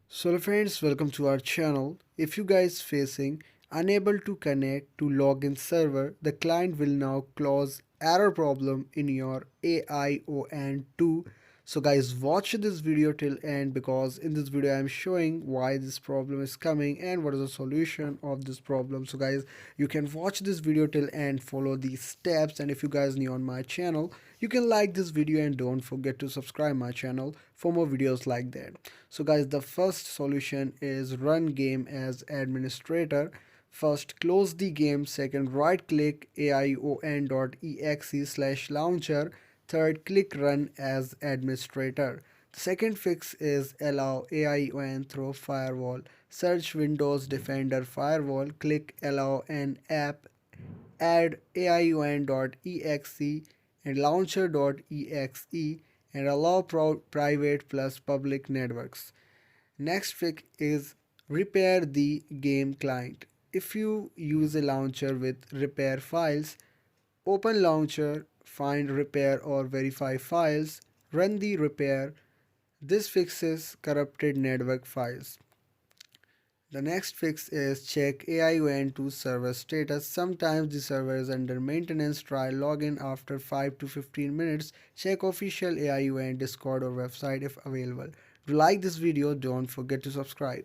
So hello friends, welcome to our channel. If you guys facing unable to connect to login server, the client will now close error problem in your Aion 2. So guys, watch this video till end because in this video I am showing why this problem is coming and what is the solution of this problem. So guys, you can watch this video till end, follow these steps, and if you guys new on my channel, you can like this video and don't forget to subscribe my channel for more videos like that. So guys, the first solution is run game as administrator. First, close the game. Second, right click aion.exe/launcher. Third, click run as administrator. The second fix is allow Aion through firewall. Search Windows Defender Firewall. Click allow an app. Add aion.exe and launcher.exe and allow private plus public networks. Next fix is repair the game client. If you use a launcher with repair files, open launcher, find repair or verify files, run the repair. This fixes corrupted network files. The next fix is check AION2 server status. Sometimes the server is under maintenance. Try login after 5 to 15 minutes. Check official AION Discord or website if available. If you like this video, don't forget to subscribe.